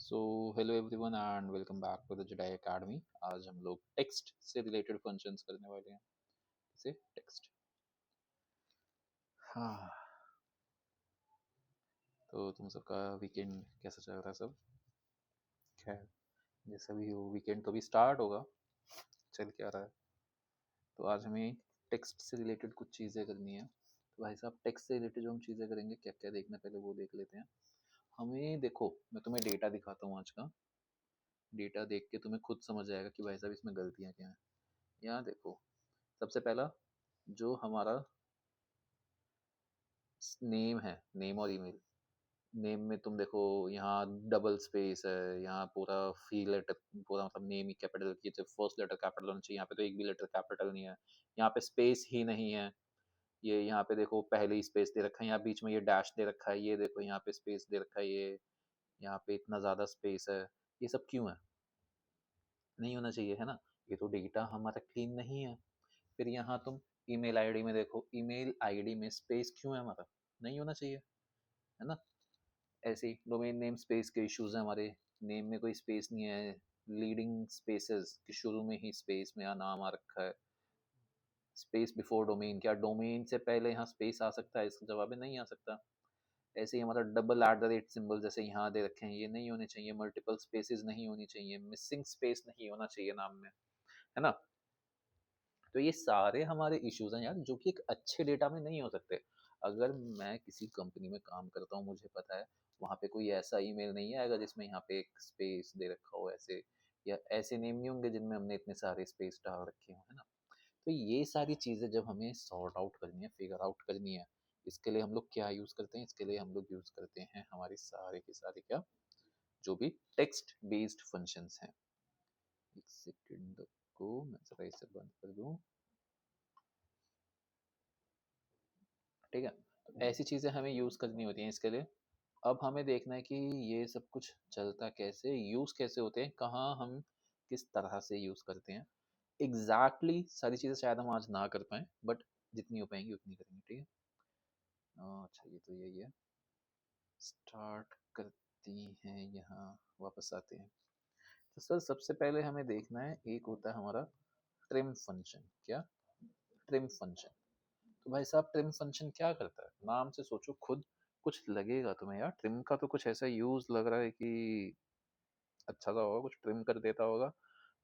So hello everyone and welcome back to the Jedi academy. आज हम लोग text से रिलेटेड फंक्शंस करने वाले हैं। जैसे टेक्स्ट। हाँ, तो तुम सबका वीकेंड कैसा चल रहा है सब? खैर, जैसा भी हो वीकेंड तो भी स्टार्ट होगा। चल क्या रहा है? तो आज हमें टेक्स्ट से रिलेटेड कुछ चीज़ें करनी है। तो भाई साहब, टेक्स्ट से रिलेटेड जो हम चीज़ें करेंगे क्या क्या देखना, पहले वो देख लेते हैं। हमें देखो, मैं तुम्हें डेटा दिखाता हूँ आज का। डेटा देख के तुम्हें खुद समझ आएगा कि भाई साहब इसमें गलतियाँ क्या हैं। यहाँ देखो, सबसे पहला जो हमारा नेम है, नेम और ईमेल। नेम में तुम देखो, यहाँ डबल स्पेस है, यहाँ पूरा फी लेटर, पूरा मतलब नेम ही कैपिटल की फर्स्ट लेटर कैपिटल होना चाहिए। यहाँ पे तो एक भी लेटर कैपिटल नहीं है। यहाँ पे स्पेस ही नहीं है। ये यहाँ पे देखो पहले ही स्पेस दे रखा है, यहाँ बीच में ये डैश दे रखा है, ये देखो यहाँ पे स्पेस दे रखा है, ये यहाँ पे इतना ज़्यादा स्पेस है। ये सब क्यों है? नहीं होना चाहिए, है ना? ये तो डेटा हमारा क्लीन नहीं है। फिर यहाँ तुम ईमेल आईडी में देखो, ईमेल आईडी में स्पेस क्यों है हमारा? नहीं होना चाहिए, है ना? ऐसे ही डोमेन नेम स्पेस के इश्यूज हैं हमारे। नेम में कोई स्पेस नहीं है। लीडिंग स्पेसेस कि शुरू में ही स्पेस में यहाँ नाम आ रखा है। स्पेस बिफोर डोमेन, क्या डोमेन से पहले यहाँ स्पेस आ सकता है? इसका जवाब है नहीं आ सकता। ऐसे ही हमारा double at the rate symbol जैसे यहाँ दे रखे हैं, ये नहीं होने चाहिए। मल्टीपल स्पेसेस नहीं होनी चाहिए। मिसिंग स्पेस नहीं होना चाहिए नाम में, है ना? तो ये सारे हमारे इश्यूज हैं यार, जो कि एक अच्छे डेटा में नहीं हो सकते। अगर मैं किसी कंपनी में काम करता हूँ, मुझे पता है वहाँ पे कोई ऐसा ईमेल नहीं आएगा जिसमें यहाँ पे एक स्पेस दे रखा हो ऐसे, या ऐसे नेम नहीं होंगे जिनमें हमने इतने सारे स्पेस डाल रखे हो, है ना? तो ये सारी चीज़ें जब हमें सॉर्ट आउट करनी है, फिगर आउट करनी है, इसके लिए हम लोग क्या यूज़ करते हैं? इसके लिए हम लोग यूज़ करते हैं हमारी सारे के सारे क्या, जो भी टेक्स्ट बेस्ड फंक्शंस हैं। एक सेकंड को मैं जरा इसे बंद कर दूं। ठीक है, तो ऐसी चीज़ें हमें यूज़ करनी होती हैं इसके लिए। अब हमें देखना है कि ये सब कुछ चलता कैसे, यूज़ कैसे होते हैं, कहाँ हम किस तरह से यूज़ करते हैं। सारी चीज़ें शायद हम आज ना कर पाएँ, बट जितनी हो पाएंगी उतनी करेंगे, ठीक है? अच्छा, ये तो यही है। स्टार्ट करती हैं, यहाँ वापस आते हैं। तो सर सबसे पहले हमें देखना है, एक होता है हमारा ट्रिम फंक्शन। क्या? Trim function. तो भाई साहब, ट्रिम फंक्शन क्या करता है? नाम से सोचो खुद, कुछ लगेगा तुम्हें यार ट्रिम का तो कुछ ऐसा यूज लग रहा है कि अच्छा सा होगा, कुछ ट्रिम कर देता होगा।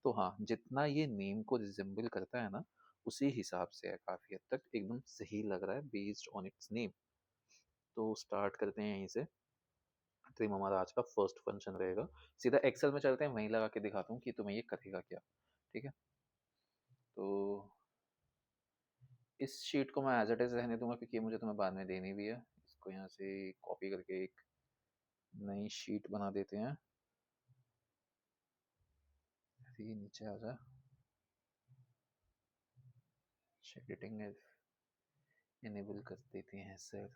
तो हाँ, जितना ये नेम को रिजेम्बल करता है ना, उसी हिसाब से है, काफी हद तक एकदम सही लग रहा है बेस्ड ऑन इट्स नेम। तो स्टार्ट करते हैं यहीं से। ट्रिम हमारा आज का फर्स्ट फंक्शन रहेगा। सीधा एक्सेल में चलते हैं, वहीं लगा के दिखाता हूँ कि तुम्हें ये करेगा क्या। ठीक है, तो इस शीट को मैं एज इट इज रहने दूंगा, क्योंकि ये मुझे तुम्हें बाद में देनी भी है। इसको यहाँ से कॉपी करके एक नई शीट बना देते हैं। ये नीचे आ जा। एडिटिंग इनेबल कर देते हैं सर।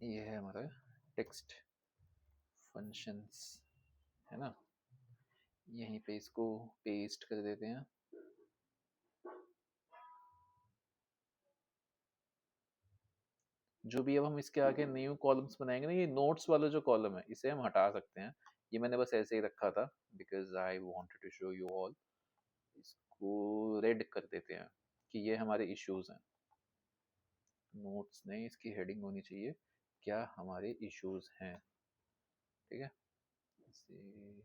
ये है हमारा टेक्स्ट फंक्शंस, है ना? यहीं पे इसको पेस्ट कर देते हैं। जो भी अब हम इसके आगे न्यू कॉलम्स बनाएंगे ना, ये नोट्स वाला जो कॉलम है इसे हम हटा सकते हैं। ये मैंने बस ऐसे ही रखा था because I wanted to show you all. इसको रेड कर देते हैं कि ये हमारे इश्यूज हैं। नोट्स नहीं, इसकी हेडिंग होनी चाहिए क्या हमारे इश्यूज हैं। ठीक है, इसे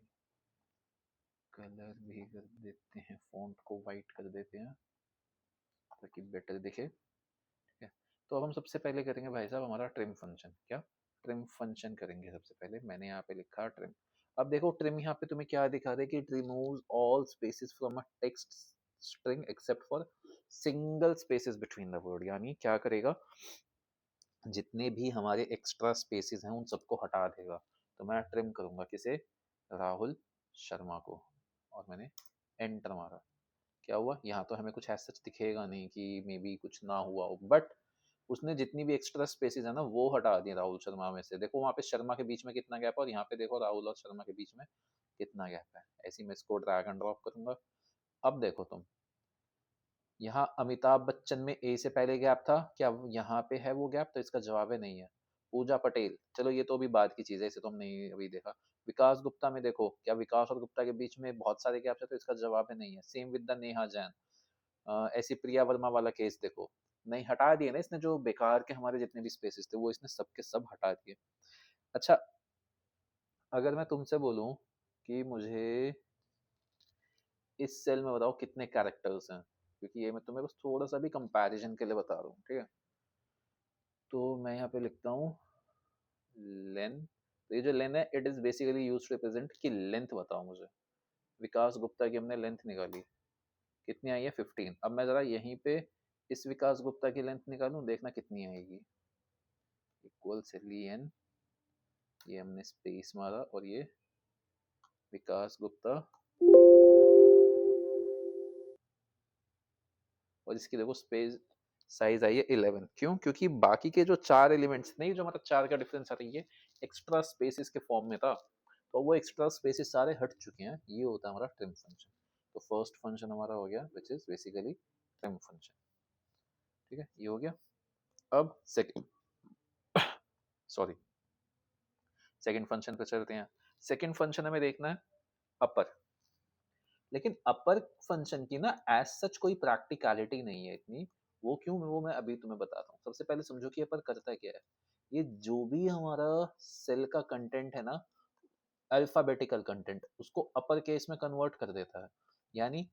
कलर भी कर देते हैं, फॉन्ट को वाइट कर देते हैं ताकि बेटर दिखे। ठीक है, तो अब हम सबसे पहले करेंगे भाई साहब हमारा ट्रिम फंक्शन। क्या? ट्रिम फंक्शन करेंगे सबसे पहले। मैंने यहाँ पे लिखा ट्रिम। अब देखो ट्रिम यहाँ पे तुम्हें क्या दिखा रहा है कि it removes all spaces from a text string except for single spaces between the word. यानी क्या करेगा, जितने भी हमारे एक्स्ट्रा स्पेसेस हैं उन सबको हटा देगा। तो मैं ट्रिम करूंगा किसे? राहुल शर्मा को। और मैंने एंटर मारा। क्या हुआ? यहाँ तो हमें कुछ ऐसा दिखेगा नहीं कि मे बी कुछ ना हुआ हो, बट उसने जितनी भी एक्स्ट्रा स्पेसेस है ना वो हटा दी राहुल शर्मा में से। देखो वहाँ पे शर्मा के बीच में कितना गैप है, और यहाँ पे देखो राहुल और शर्मा के बीच में कितना गैप है। ऐसे ही मैं इसको ड्रैग एंड ड्रॉप करूंगा। अब देखो तुम, यहाँ अमिताभ बच्चन में ए से पहले गैप था, क्या यहाँ पे है वो गैप? तो इसका जवाब है नहीं है। पूजा पटेल, चलो ये तो अभी बाद की चीज़ है, इसे तो हमने अभी देखा। विकास गुप्ता में देखो, क्या विकास और गुप्ता के बीच में बहुत सारे गैप्स है? तो इसका जवाब है नहीं है। Same with the Neha Jain. ऐसी प्रिया वर्मा वाला केस देखो, नहीं हटा दिए ना इसने, जो बेकार के हमारे जितने भी स्पेसेस थे वो इसने सब के सब हटा दिए। अच्छा, अगर मैं तुमसे बोलूं कि मुझे इस सेल में बताओ कितने कैरेक्टर्स हैं, क्योंकि ये मैं तुम्हें बस थोड़ा सा भी कंपैरिजन के लिए बता रहा हूँ, ठीक है? तो मैं यहाँ पे लिखता हूँ लेन। तो ये जो लेन है, it is basically use to represent कि लेंथ बताओ मुझे। विकास गुप्ता की हमने लेंथ निकाली, कितनी आई है? 15। अब मैं जरा यहीं पे इस विकास गुप्ता की लेंथ निकालूं, देखना कितनी आएगी। इक्वल से लेन, ये हमने स्पेस मारा, और ये विकास गुप्ता, और इसकी देखो स्पेस साइज आई है 11। क्यों? क्योंकि बाकी के जो चार एलिमेंट्स नहीं, जो मतलब चार का डिफरेंस आ रही है, एक्स्ट्रा स्पेसिस के फॉर्म में था, तो वो एक्स्ट्रा स्पेसिस सारे हट चुके हैं। ये होता है हमारा ट्रिम फंक्शन। तो फर्स्ट फंक्शन हमारा हो गया, which is basically trim function. ठीक है, ये हो गया। अब सेकंड, सॉरी, सेकंड फंक्शन पे चलते हैं। सेकंड फंक्शन हमें देखना है अपर। लेकिन अपर फंक्शन की ना एज सच कोई प्रैक्टिकलिटी नहीं है इतनी। वो क्यों, वो मैं अभी तुम्हें बताता हूँ। सबसे पहले समझो कि अपर करता क्या है। ये जो भी हमारा सेल का कंटेंट है ना, अल्फाबेटिकल कंटेंट, उसको अपर केस में कन्वर्ट कर देता है। यानी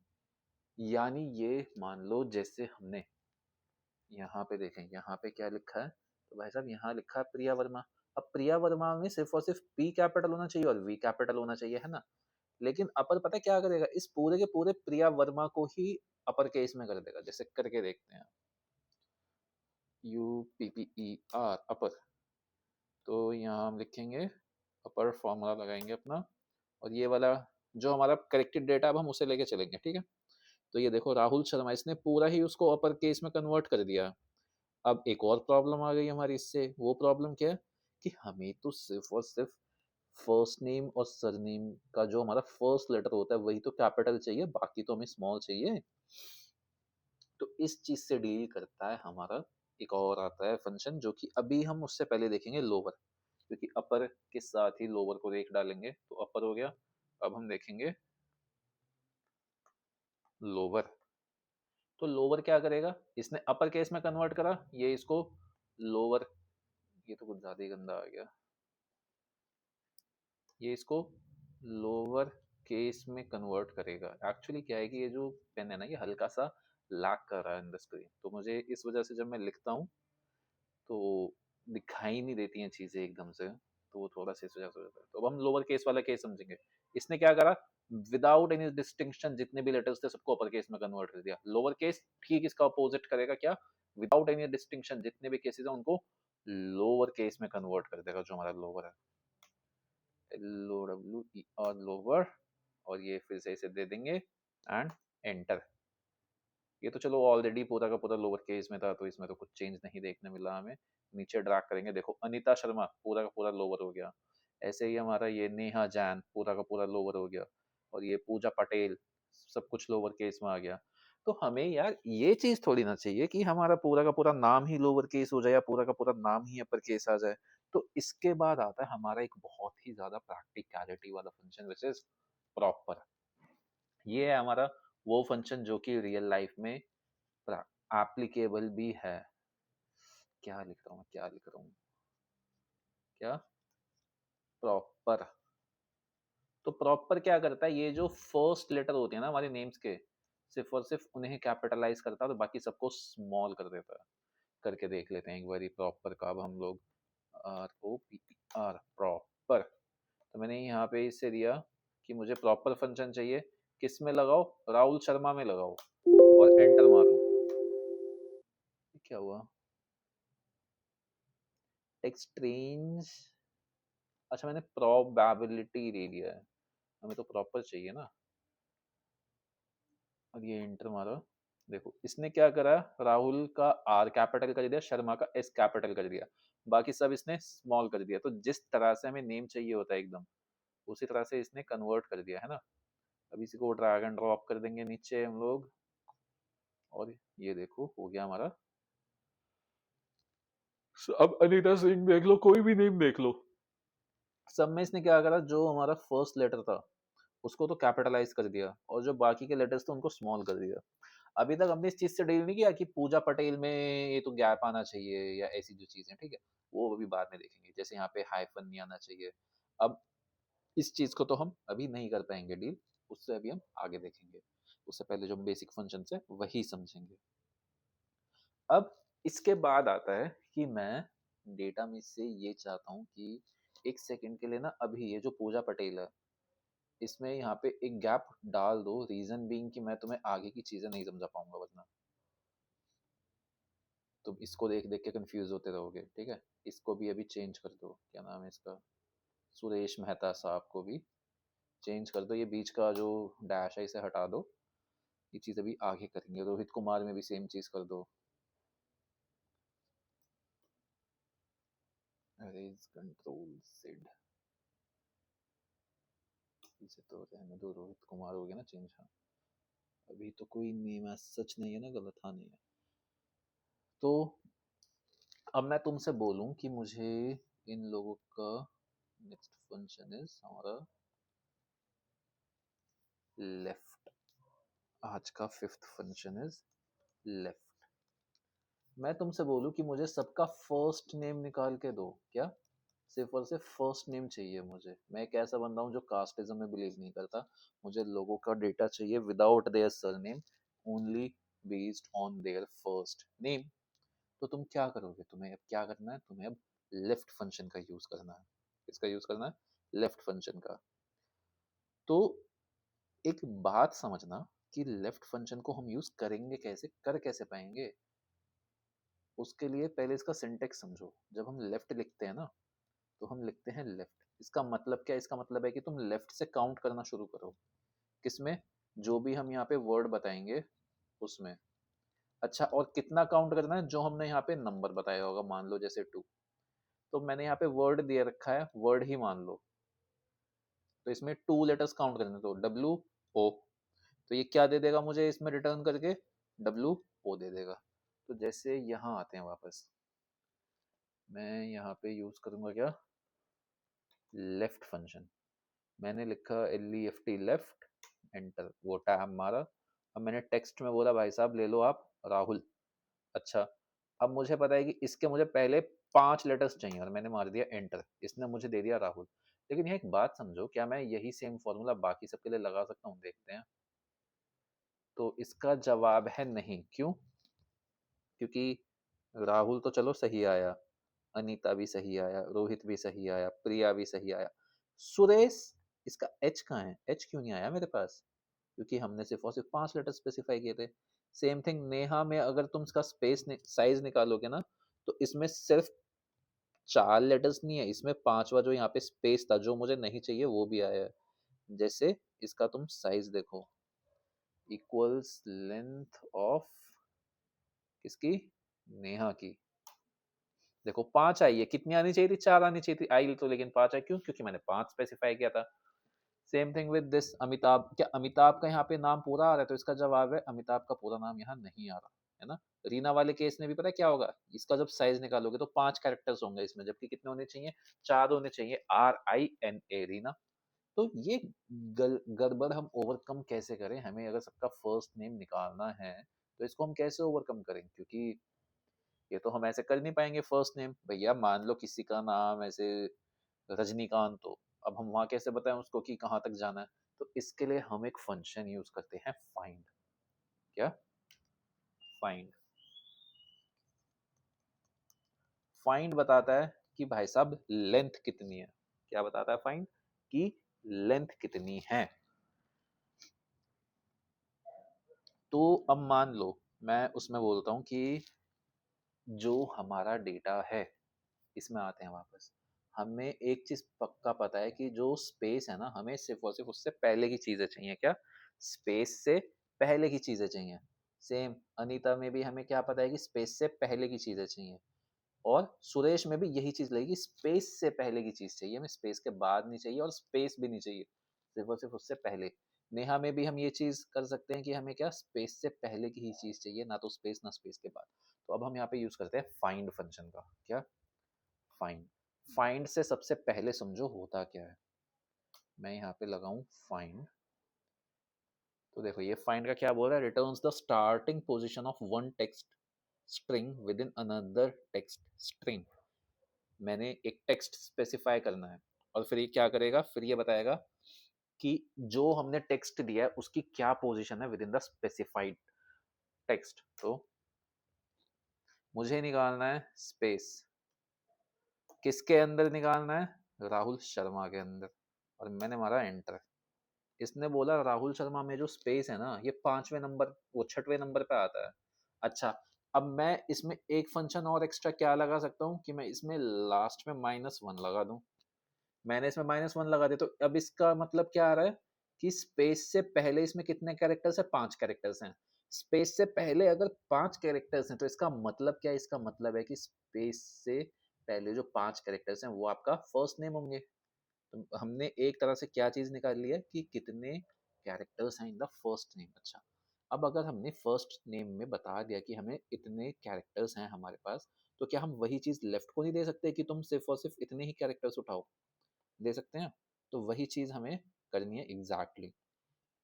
यानी ये मान लो जैसे हमने यहाँ पे देखें, यहाँ पे क्या लिखा है, तो भाई साहब यहाँ लिखा है प्रिया वर्मा। अब प्रिया वर्मा में सिर्फ और सिर्फ पी कैपिटल होना चाहिए और वी कैपिटल होना चाहिए, है ना? लेकिन अपर पता है क्या करेगा, इस पूरे के पूरे प्रिया वर्मा को ही अपर केस में कर देगा। जैसे करके देखते हैं, U P P E R, upper. तो यहाँ हम लिखेंगे अपर, फॉर्मूला लगाएंगे अपना, और ये वाला जो हमारा करेक्टेड डेटा, अब हम उसे लेके चलेंगे, ठीक है? तो ये देखो राहुल शर्मा, इसने पूरा ही उसको अपर केस में कन्वर्ट कर दिया। अब एक और प्रॉब्लम आ गई हमारी इससे। वो प्रॉब्लम क्या है कि हमें तो सिर्फ और सिर्फ फर्स्ट नेम और सरनेम का जो हमारा फर्स्ट लेटर होता है वही तो कैपिटल चाहिए, बाकी तो हमें स्मॉल चाहिए। तो इस चीज से डील करता है हमारा एक और आता है फंक्शन, जो कि अभी हम उससे पहले देखेंगे लोअर, क्योंकि अपर के साथ ही लोअर को देख डालेंगे। तो अपर हो गया, अब हम देखेंगे लोअर। तो लोअर क्या करेगा, इसने अपर केस में कन्वर्ट करा, ये इसको लोअर, ये तो कुछ ज्यादा ही गंदा आ गया, ये इसको लोअर केस में कन्वर्ट करेगा। एक्चुअली क्या है कि ये जो पेन है ना, ये हल्का सा लैग कर रहा है इन द स्क्रीन, तो मुझे इस वजह से जब मैं लिखता हूँ तो दिखाई नहीं देती हैं चीजें एकदम से, तो वो थोड़ा सा इस वजह से हो जाता है। तो अब हम लोअर केस वाला केस समझेंगे। इसने क्या करा, विदाउट एनी डिस्टिंक्शन जितने भी लेटर्स थे सबको अपर केस में कन्वर्ट कर दिया। लोअर केस ठीक इसका अपोजिट करेगा, क्या? विदाउट एनी डिस्टिंक्शन जितने भी केसेस हैं उनको लोअर केस में कन्वर्ट कर देगा, जो हमारा लोअर है, L O W E R, lower. और ये फिर से इसे दे देंगे एंड एंटर। ये तो चलो ऑलरेडी पूरा का पूरा लोअर केस में था, तो इसमें तो कुछ चेंज नहीं देखने मिला हमें। नीचे ड्रैग करेंगे, देखो अनीता शर्मा पूरा का पूरा लोअर हो गया। ऐसे ही हमारा ये नेहा जैन पूरा का पूरा लोअर हो गया, और ये पूजा पटेल सब कुछ लोअर केस में आ गया। तो हमें यार ये चीज थोड़ी ना चाहिए कि हमारा पूरा का पूरा नाम ही लोअर केस हो जाए या पूरा का पूरा नाम ही अपर केस आ जाए। तो इसके बाद आता है हमारा एक बहुत ही ज्यादा प्रैक्टिकलिटी वाला फंक्शन, विच इज प्रॉपर। ये है हमारा वो फंक्शन जो कि रियल लाइफ में एप्लीकेबल भी है। क्या लिख रहा हूँ, क्या लिख रहा हूँ, क्या? प्रॉपर। तो प्रॉपर क्या करता है, ये जो फर्स्ट लेटर होते हैं ना हमारे नेम्स के, सिर्फ और सिर्फ उन्हें कैपिटलाइज करता है, तो बाकी सबको स्मॉल कर देता है। करके देख लेते हैं एक बारी प्रॉपर का। अब हम लोग R O P P R, proper. तो मैंने यहाँ पे इससे दिया कि मुझे प्रॉपर फंक्शन चाहिए, किस में लगाओ, राहुल शर्मा में लगाओ, और एंटर मारो। क्या हुआ, एक्सट्रेंज? अच्छा, मैंने प्रोबेबिलिटी ले लिया है, हमें तो प्रॉपर चाहिए ना। और ये एंटर मारो। देखो इसने क्या करा, राहुल का आर कैपिटल कर दिया, शर्मा का एस कैपिटल कर दिया, बाकी सब इसने स्मॉल कर दिया। तो जिस तरह से हमें नेम चाहिए होता है एकदम, उसी तरह से इसने कन्वर्ट कर दिया है ना। अब इसी को ड्रैग एंड ड्रॉप कर देंगे नीचे हम लोग। और ये देखो हो गया हमारा। अब अनीता सिंह देख लो, कोई भी नेम देख लो, सब में इसने क्या करा, जो हमारा फर्स्ट लेटर था उसको तो कैपिटलाइज कर दिया और जो बाकी के लेटर्स थे उनको स्मॉल कर दिया। अभी तक हमने इस चीज से डील नहीं किया कि पूजा पटेल में ये तो गैप आना चाहिए या ऐसी जो चीजें, ठीक है, वो अभी बाद में देखेंगे, जैसे यहाँ पे हाइफन नहीं आना चाहिए। अब इस चीज को तो हम अभी नहीं कर पाएंगे डील, उससे अभी हम आगे देखेंगे। उससे पहले जो बेसिक फंक्शन है वही समझेंगे। अब इसके बाद आता है कि मैं डेटा में से ये चाहता हूँ कि एक सेकंड के लिए ना अभी ये जो पूजा पटेल है इसमें यहाँ पे एक गैप डाल दो, रीजन बीइंग कि मैं तुम्हें आगे की चीजें नहीं समझा पाऊंगा, वरना तुम इसको देख देख के कंफ्यूज होते रहोगे, ठीक है। इसको भी अभी चेंज कर दो, क्या नाम है इसका, सुरेश मेहता साहब को भी चेंज कर दो, ये बीच का जो डैश है इसे हटा दो। ये चीज अभी आगे करेंगे। रोहित कुमार में भी सेम चीज कर दो, रेज कंट्रोल सेड, इसे तो रहने दो, रोहित कुमार हो गया ना चेंज। हाँ, अभी तो कोई नेम सच नहीं है ना, गलत हाँ नहीं है। तो अब मैं तुमसे बोलूं कि मुझे इन लोगों का नेक्स्ट फंक्शन इज हमारा लेफ्ट। आज का फिफ्थ फंक्शन इज लेफ्ट। मैं तुमसे बोलूं कि मुझे सबका फर्स्ट नेम निकाल के दो, क्या सिर्फ और सिर्फ फर्स्ट नेम चाहिए मुझे। मैं एक ऐसा बंदा हूँ जो कास्टिज्म में बिलीव नहीं करता। मुझे लोगों का डेटा चाहिए without their surname, only based on their first name. तो तुम क्या करोगे, तुम्हें अब क्या करना है, तुम्हें अब लेफ्ट फंक्शन का यूज करना है। किसका यूज करना है, लेफ्ट फंक्शन का। तो एक बात समझना कि लेफ्ट फंक्शन को हम यूज करेंगे कैसे, कर कैसे पाएंगे। उसके लिए पहले इसका सिंटेक्स समझो। जब हम लेफ्ट लिखते हैं ना तो हम लिखते हैं लेफ्ट, इसका मतलब क्या है, इसका मतलब है कि तुम लेफ्ट से काउंट करना शुरू करो। किसमें, जो भी हम यहाँ पे वर्ड बताएंगे उसमें। अच्छा, और कितना काउंट करना है, जो हमने यहाँ पे नंबर बताया होगा, मान लो जैसे 2, तो मैंने यहाँ पे वर्ड दे रखा है, वर्ड ही मान लो, तो इसमें 2 लेटर्स काउंट करने, तो WO। तो ये क्या दे देगा मुझे इसमें रिटर्न करके, WO दे देगा। तो जैसे यहाँ आते हैं वापस, मैं यहाँ पे यूज करूंगा क्या, लेफ्ट फंक्शन। मैंने लिखा LEFT लेफ्ट, एंटर, वो टैब मारा। अब मैंने टेक्स्ट में बोला भाई साहब ले लो आप राहुल। अच्छा, अब मुझे पता है कि इसके मुझे पहले 5 लेटर्स चाहिए और मैंने मार दिया एंटर, इसने मुझे दे दिया राहुल। लेकिन यह एक बात समझो, क्या मैं यही सेम फॉर्मूला बाकी सबके लिए लगा सकता हूँ, देखते हैं। तो इसका जवाब है नहीं। क्यों, क्योंकि राहुल तो चलो सही आया, अनीता भी सही आया, रोहित भी सही आया, प्रिया भी सही आया, सुरेश, इसका एच कहाँ है, एच क्यों नहीं आया मेरे पास, क्योंकि हमने सिर्फ और सिर्फ 5 लेटर स्पेसिफाई किए थे। सेम थिंग नेहा में, अगर तुम इसका स्पेस साइज निकालोगे ना तो इसमें सिर्फ 4 लेटर्स नहीं है, इसमें पांचवा जो यहाँ पे स्पेस था जो मुझे नहीं चाहिए वो भी आया है। जैसे इसका तुम साइज देखो, इक्वल्स लेंथ ऑफ किसकी, नेहा की। देखो 5 आई है, कितनी आनी चाहिए थी, 4 आनी चाहिए थी, आई तो लेकिन 5 आई, क्यों, क्योंकि मैंने 5 स्पेसिफाई किया था। Same thing with this Amitabh, क्या अमिताभ का यहाँ पे नाम पूरा आ रहा है, तो इसका जवाब है अमिताभ का पूरा नाम यहाँ नहीं आ रहा है ना। रीना वाले केस में भी पता है क्या होगा, इसका जब साइज निकालोगे तो 5 कैरेक्टर्स होंगे इसमें, जबकि कितने होने चाहिए, 4 होने चाहिए, RINA रीना। तो ये गड़बड़ हम ओवरकम कैसे करें, हमें अगर सबका फर्स्ट नेम निकालना है तो इसको हम कैसे ओवरकम करें, क्योंकि ये तो हम ऐसे कर नहीं पाएंगे। फर्स्ट नेम भैया, मान लो किसी का नाम ऐसे रजनीकांत, तो अब हम वहां कैसे बताएं उसको कि कहाँ तक जाना है। तो इसके लिए हम एक फंक्शन यूज करते हैं, फाइंड। क्या, फाइंड। फाइंड बताता है कि भाई साहब लेंथ कितनी है। क्या बताता है फाइंड, कि लेंथ कितनी है। तो अब मान लो मैं उसमें बोलता हूँ कि जो हमारा डेटा है, इसमें आते हैं वापस। हमें एक चीज पक्का पता है कि जो स्पेस है ना, हमें सिर्फ और सिर्फ उससे पहले की चीजें चाहिए। क्या, स्पेस से पहले की चीजें चाहिए। सेम अनीता में भी हमें क्या पता है कि स्पेस से पहले की चीजें चाहिए, और सुरेश में भी यही चीज लगेगी, स्पेस से पहले की चीज चाहिए, हमें स्पेस के बाद नहीं चाहिए और स्पेस भी नहीं चाहिए, सिर्फ और सिर्फ उससे पहले। नेहा में भी हम ये चीज कर सकते हैं कि हमें क्या स्पेस से पहले की ही चीज चाहिए, ना तो स्पेस ना स्पेस के बाद। तो अब हम यहाँ पे यूज करते हैं फाइंड फंक्शन का। क्या? फाइंड। फाइंड से सबसे पहले समझो होता क्या है। मैं यहाँ पे लगाऊं फाइंड, तो देखो ये फाइंड का क्या बोल रहा है, returns the starting position of one text string with in another text string. मैंने एक टेक्स्ट स्पेसिफाई करना है और फिर ये क्या करेगा, फिर ये बताएगा कि जो हमने टेक्स्ट दिया है उसकी क्या पोजीशन है with in the specified text. तो मुझे निकालना है स्पेस, किसके अंदर निकालना है, राहुल शर्मा के अंदर, और मैंने मारा एंटर। इसने बोला राहुल शर्मा में जो स्पेस है ना, ये 5वें नंबर, वो 6वें नंबर पे आता है। अच्छा, अब मैं इसमें एक फंक्शन और एक्स्ट्रा क्या लगा सकता हूँ कि मैं इसमें लास्ट में -1 लगा दूं। मैंने इसमें -1 लगा दिया, तो अब इसका मतलब क्या आ रहा है कि स्पेस से पहले इसमें कितने कैरेक्टर्स है, 5 कैरेक्टर्स हैं। स्पेस से पहले अगर 5 कैरेक्टर्स हैं तो इसका मतलब क्या है, इसका मतलब है कि स्पेस से पहले जो 5 कैरेक्टर्स हैं वो आपका फर्स्ट नेम होंगे। तो हमने एक तरह से क्या चीज निकाल लिया कि कितने कैरेक्टर्स हैं इन द फर्स्ट नेम। अच्छा, अब अगर हमने फर्स्ट नेम में बता दिया कि हमें इतने कैरेक्टर्स हैं हमारे पास, तो क्या हम वही चीज लेफ्ट को नहीं दे सकते कि तुम सिर्फ और सिर्फ इतने ही कैरेक्टर्स उठाओ? दे सकते हैं। तो वही चीज हमें करनी है एग्जैक्टली exactly।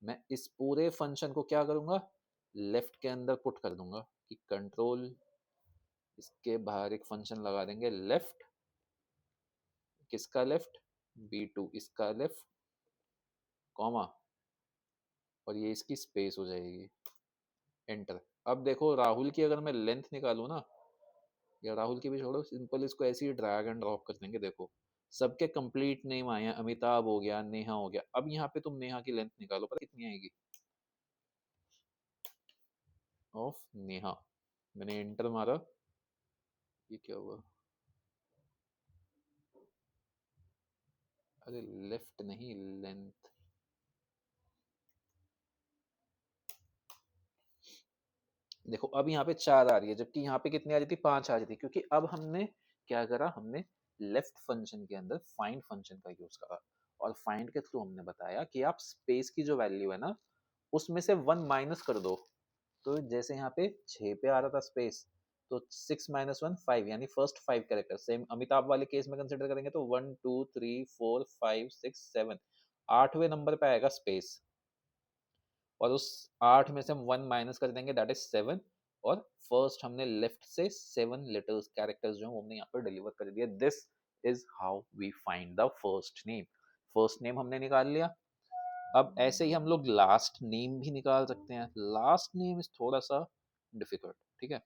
मैं इस पूरे फंक्शन को क्या करूंगा, लेफ्ट के अंदर पुट कर दूंगा कि कंट्रोल, इसके बाहर एक फंक्शन लगा देंगे लेफ्ट, किसका लेफ्ट, B2 इसका लेफ्ट, कॉमा, और ये इसकी स्पेस हो जाएगी, एंटर। अब देखो राहुल की अगर मैं लेंथ निकालूं ना, या राहुल की भी छोड़ो, सिंपल इसको ऐसे ही ड्रैग एंड ड्रॉप कर देंगे। देखो सबके कंप्लीट नेम आए हैं, अमिताभ हो गया, नेहा हो गया। अब यहाँ पे तुम नेहा की लेंथ निकालो, पर कितनी आएगी, ऑफ नेहा। मैंने एंटर मारा, ये क्या हुआ, अरे लेफ्ट नहीं, लेंथ। देखो अब यहाँ पे 4 आ रही है, जबकि यहाँ पे कितनी आ रही थी, 5 आ रही थी, क्योंकि अब हमने क्या करा, हमने लेफ्ट फंक्शन के अंदर फाइंड फंक्शन का यूज करा। और फाइंड के थ्रू हमने बताया कि आप स्पेस की जो वैल्यू है ना, उसमें से 1 माइनस कर दो। तो जैसे यहाँ पे 6 पे आ रहा था स्पेस, तो 6 - 1 5, यानी फर्स्ट 5 कैरेक्टर। सेम अमिताभ वाले केस में कंसिडर करेंगे तो 1 2 3 4 5 6 7, 8वें नंबर पे आएगा स्पेस, और उस 8 में से हम 1 माइनस कर देंगे, दैट इज 7। और फर्स्ट हमने लेफ्ट से 7 लेटर्स कैरेक्टर्स जो हमने यहाँ पर डिलीवर कर दिया। This is how we find the first name. First name हमने निकाल लिया। अब ऐसे ही हम लोग लास्ट नेम भी निकाल सकते हैं। लास्ट नेम इज थोड़ा सा डिफिकल्ट, ठीक है।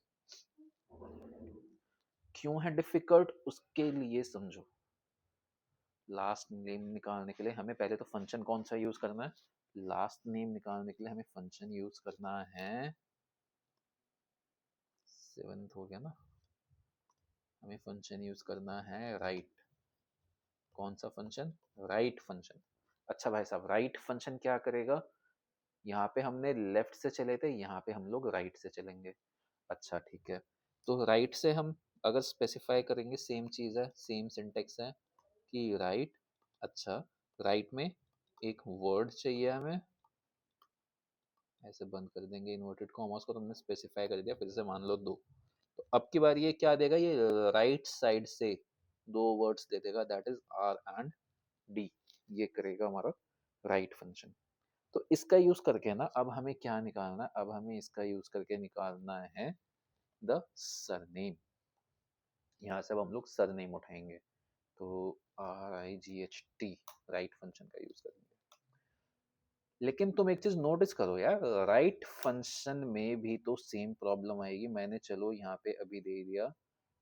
क्यों है डिफिकल्ट, उसके लिए समझो। लास्ट नेम निकालने के लिए हमें पहले तो फंक्शन कौन सा यूज करना है, लास्ट नेम निकालने के लिए हमें फंक्शन यूज करना है, 7th हो गया ना, हमें फंक्शन यूज करना है राइट। कौन सा फंक्शन, राइट फंक्शन। अच्छा भाई साहब, राइट फंक्शन क्या करेगा, यहाँ पे हमने लेफ्ट से चले थे, यहाँ पे हम लोग राइट से चलेंगे। अच्छा ठीक है, तो राइट से हम अगर स्पेसिफाई करेंगे, सेम चीज है, सेम सिंटेक्स है कि राइट। अच्छा, राइट में एक वर्ड चाहिए हमें, ऐसे बंद कर देंगे इन्वर्टेड कॉमास को, तुमने स्पेसिफाई कर दिया, फिर से मान लो 2। तो अब की बार ये क्या देगा, ये राइट साइड से 2 वर्ड्स दे देगा, that is R and D। ये करेगा हमारा राइट फंक्शन। तो इसका यूज करके ना अब हमें क्या निकालना है, अब हमें इसका यूज करके निकालना है द सरनेम। यहाँ से अब हम लोग सरनेम उठाएंगे, तो RIGHT, राइट फंक्शन का यूज करेंगे। लेकिन तुम एक चीज नोटिस करो यार, राइट फंक्शन में भी तो सेम प्रॉब्लम आएगी। मैंने चलो यहाँ पे अभी दे दिया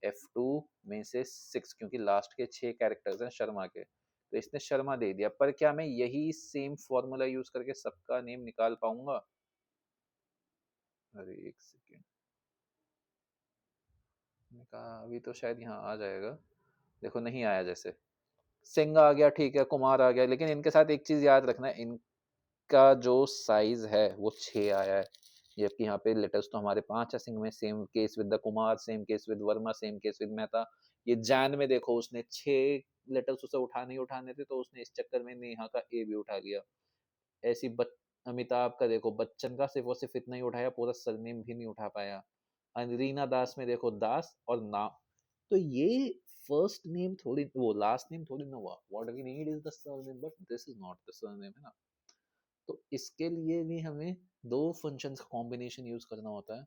F2 में से 6, क्योंकि लास्ट के 6 कैरेक्टर्स हैं शर्मा के, तो इसने शर्मा दे दिया। पर क्या मैं यही सेम फॉर्मूला यूज करके सबका नेम निकाल पाऊंगा? अरे एक सेकेंड, कहा अभी तो शायद यहाँ आ जाएगा। देखो नहीं आया, जैसे सिंह आ गया, ठीक है, कुमार आ गया, लेकिन इनके साथ एक चीज याद रखना, इनका जो साइज है वो 6 आया है, जबकि यहाँ पे लेटर्स तो हमारे 5 है सिंह में। Same case with the Kumar, same case with Verma, same case with Mehta. ये जैन में देखो उसने 6 लेटर्स उसे उठाने ही उठाने थे, तो उसने इस चक्कर में नेहा का ए भी उठा लिया। ऐसी अमिताभ का देखो बच्चन का सिर्फ और सिर्फ इतना ही उठाया, पूरा सरनेम भी नहीं उठा पाया। रीना दास में देखो दास और ना, तो ये फर्स्ट नेम थोड़ी, वो लास्ट नेम थोड़ी ना हुआ। What we need is the surname, but this is not the surname, है ना। तो इसके लिए भी हमें दो फंक्शंस का कॉम्बिनेशन यूज करना होता है,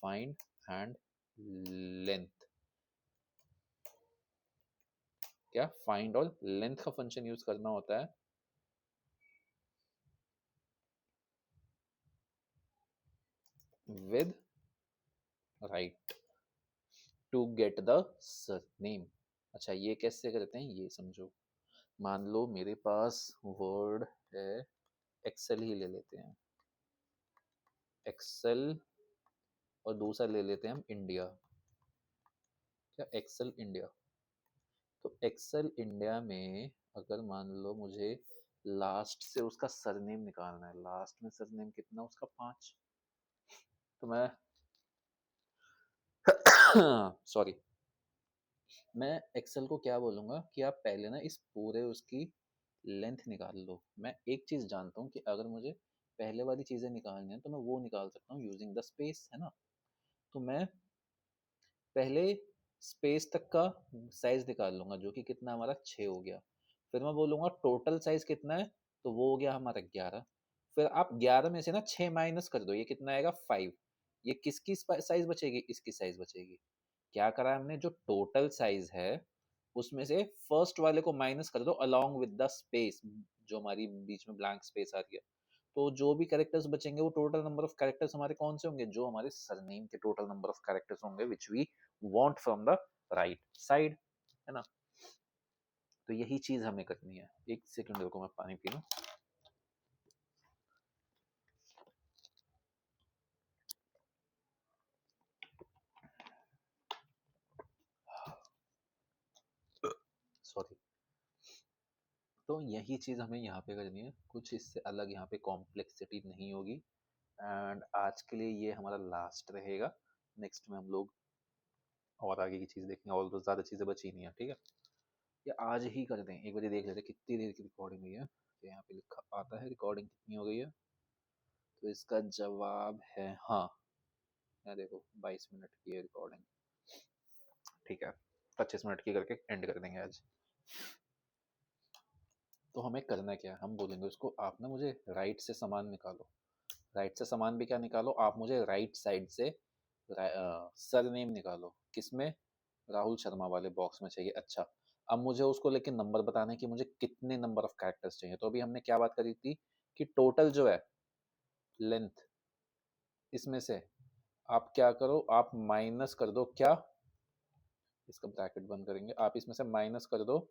फाइंड एंड लेंथ। क्या फाइंड और लेंथ का फंक्शन यूज करना होता है with right to get the surname. अच्छा ये कैसे करते हैं ये समझो। मान लो मेरे पास वर्ड है, एक्सेल ही ले लेते हैं, एक्सेल, और दूसरा ले लेते हैं हम इंडिया। क्या एक्सेल इंडिया, तो एक्सेल इंडिया में अगर मान लो मुझे लास्ट से उसका सरनेम निकालना है, लास्ट में सरनेम कितना उसका 5, तो मैं सॉरी, मैं एक्सेल को क्या बोलूंगा कि आप पहले ना इस पूरे उसकी लेंथ निकाल लो। मैं एक चीज जानता हूँ कि अगर मुझे पहले वाली चीजें निकालनी है तो मैं वो निकाल सकता हूँ यूजिंग द स्पेस, है ना। तो मैं पहले स्पेस तक का साइज निकाल लूंगा जो कि कितना हमारा 6 हो गया। फिर मैं बोलूंगा टोटल साइज कितना है, तो वो हो गया हमारा 11। फिर आप 11 में से ना 6 माइनस कर दो, ये कितना आएगा 5। ये किसकी साइज बचेगी, इसकी साइज बचेगी। क्या करा हमने, जो टोटल साइज है उसमें से फर्स्ट वाले को माइनस कर दो अलोंग विद द स्पेस, जो हमारी बीच में ब्लैंक स्पेस आ रही है। तो जो भी कैरेक्टर्स बचेंगे वो टोटल नंबर ऑफ कैरेक्टर्स हमारे कौन से होंगे, जो हमारे सरनेम के टोटल नंबर ऑफ कैरेक्टर्स होंगे which we want from the right side, है ना। तो यही चीज हमें करनी है। एक सेकंड रुको मैं पानी पी लूं। सॉरी। तो यही चीज हमें यहाँ पे करनी है, कुछ इससे अलग यहाँ पे कॉम्प्लेक्सिटी नहीं होगी। एंड आज के लिए ये हमारा लास्ट रहेगा। नेक्स्ट में हम लोग और आगे की चीज देखेंगे, और तो ज्यादा चीजें बची नहीं है, ठीक है। ये आज ही कर दें, एक बजे देख लेते हैं कितनी देर की रिकॉर्डिंग हुई है। तो यहाँ पे लिखा आता है रिकॉर्डिंग कितनी हो गई है, तो इसका जवाब है हाँ। यहाँ देखो 22 मिनट की है रिकॉर्डिंग, ठीक है। 25 मिनट की करके एंड कर देंगे आज। तो हमें करना क्या है, हम बोलेंगे उसको आप ना मुझे राइट से सामान निकालो। राइट से सामान भी क्या निकालो, आप मुझे राइट साइड से सरनेम निकालो। किसमें, राहुल शर्मा वाले बॉक्स में चाहिए। अच्छा, अब मुझे उसको लेकिन नंबर बताना है कि मुझे कितने नंबर ऑफ कैरेक्टर्स चाहिए। तो अभी हमने क्या बात करी थी कि टोटल जो है लेंथ, इसमें से आप क्या करो, आप माइनस कर दो, क्या, इसका ब्रैकेट बंद करेंगे, आप इसमें से माइनस कर दो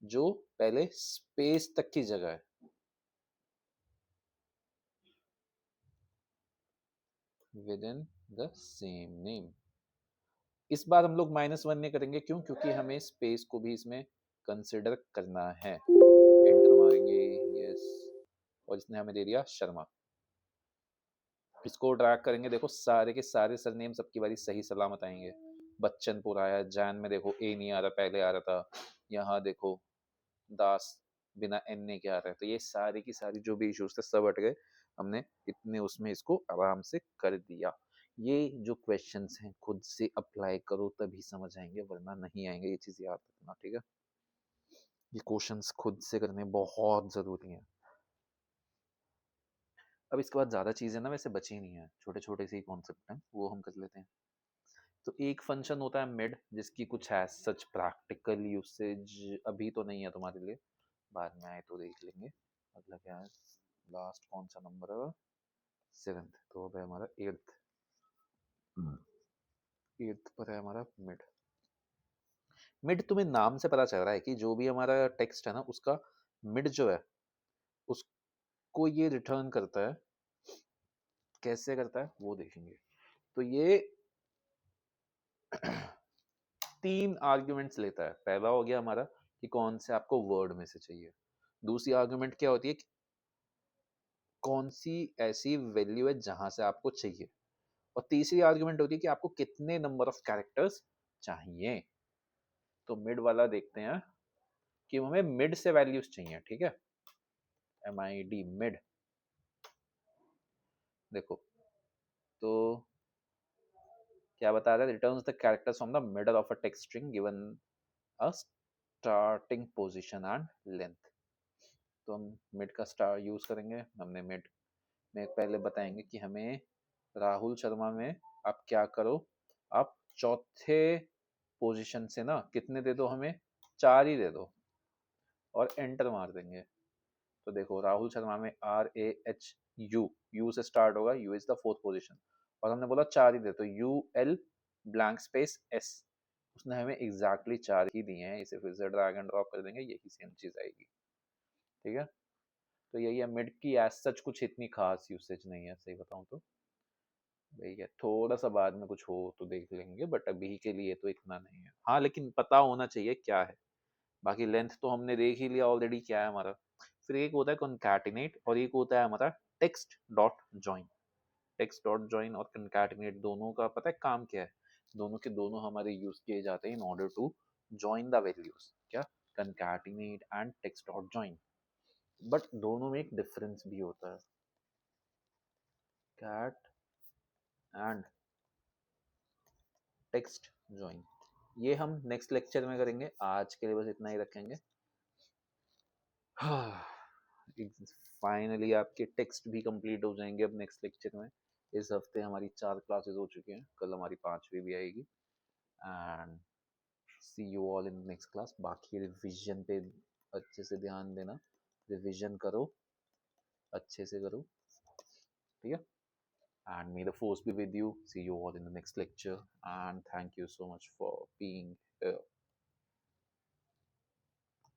जो पहले स्पेस तक की जगह है, with in the same name. इस बार हम लोग -1 नहीं करेंगे, क्यों, क्योंकि हमें स्पेस को भी इसमें कंसिडर करना है। एंटर मारेंगे, यस, और इसने हमें दे दिया शर्मा। इसको ड्रैग करेंगे, देखो सारे के सारे सरनेम सबकी बारी सही सलामत आएंगे। बच्चन पूरा आया, जैन में देखो ए नहीं आ रहा, पहले आ रहा था। यहाँ देखो दास बिना एन ने क्या आ रहा है। तो ये सारी की सारी जो भी इश्यूज थे सब हट गए, हमने इतने उसमें इसको आराम से कर दिया। ये जो क्वेश्चंस हैं खुद से अप्लाई करो तभी समझ आएंगे, वरना नहीं आएंगे, ये चीज याद रखना, ठीक है। ये क्वेश्चंस खुद से करने बहुत जरूरी हैं। अब इसके बाद ज्यादा चीजें ना वैसे बची नहीं है, छोटे छोटे से ही कॉन्सेप्ट हैं, वो हम कर लेते हैं। तो एक फंक्शन होता है मिड, जिसकी कुछ है सच प्रैक्टिकल यूसेज अभी तो नहीं है तुम्हारे लिए, बाद में आए तो देख लेंगे। अगला क्या है, लास्ट कौन सा नंबर है, 7th, तो अब है हमारा 8th। 8th पर है हमारा मिड। मिड तुम्हें नाम से पता चल रहा है कि जो भी हमारा टेक्स्ट है ना उसका मिड जो है उसको ये रिटर्न करता है। कैसे करता है वो देखेंगे। तो ये 3 आर्ग्यूमेंट्स लेता है। पहला हो गया हमारा कि कौन से आपको वर्ड में से चाहिए। दूसरी आर्ग्यूमेंट क्या होती है कि कौन सी ऐसी वैल्यू है जहां से आपको चाहिए। और तीसरी आर्ग्यूमेंट होती है कि आपको कितने नंबर ऑफ कैरेक्टर्स चाहिए। तो मिड वाला देखते हैं कि हमें मिड से वैल्यूज चाहिए, ठीक है। MID मिड, देखो, तो क्या बता रहा है, returns the characters from the middle of a text string given a starting position and length. तो हम मिड का स्टार यूज करेंगे। हमने मिड में पहले बताएंगे कि हमें राहुल शर्मा में आप क्या करो, आप चौथे पोजीशन से ना कितने दे दो, हमें 4 ही दे दो और एंटर मार देंगे। तो देखो, राहुल शर्मा में RAHU, यू से स्टार्ट होगा, you is the fourth position, और हमने बोला 4 ही दे, तो UL ब्लैंक स्पेस S, उसने हमें एग्जैक्टली 4 ही दिए हैं। इसे फिर से ड्रैग एंड ड्रॉप कर देंगे, यही सेम चीज आएगी। ठीक है, तो यही है मिड की। एज सच कुछ इतनी खास यूसेज नहीं है, सही बताऊं तो। ठीक है, थोड़ा सा बाद में कुछ हो तो देख लेंगे, बट अभी के लिए तो इतना नहीं है। हाँ, लेकिन पता होना चाहिए क्या है। बाकी लेंथ तो हमने देख ही लिया ऑलरेडी क्या है हमारा। फिर एक होता है कॉन्कैटिनेट और एक होता है हमारा text dot join. Text dot join और कॉन्कैटिनेट दोनों का पता है काम क्या है? दोनों के दोनों हमारे यूज किए जाते हैं in order to join the values. क्या? Concatenate and text dot join. But दोनों में एक डिफरेंस भी होता है, कैट एंड टेक्स्ट जॉइन। ये हम नेक्स्ट लेक्चर में करेंगे, आज के लिए बस इतना ही रखेंगे। फाइनली आपके टेक्स्ट भी कंप्लीट हो जाएंगे अब नेक्स्ट लेक्चर में। इस हफ्ते हमारी 4 क्लासेस हो चुकी हैं, कल हमारी 5वीं भी आएगी। And see you all in next class. बाकी रिवीजन पे अच्छे से ध्यान देना, रिवीजन करो, अच्छे से करो। ठीक है, and may the force be with you. See you all in the next lecture, and thank you so much for being here.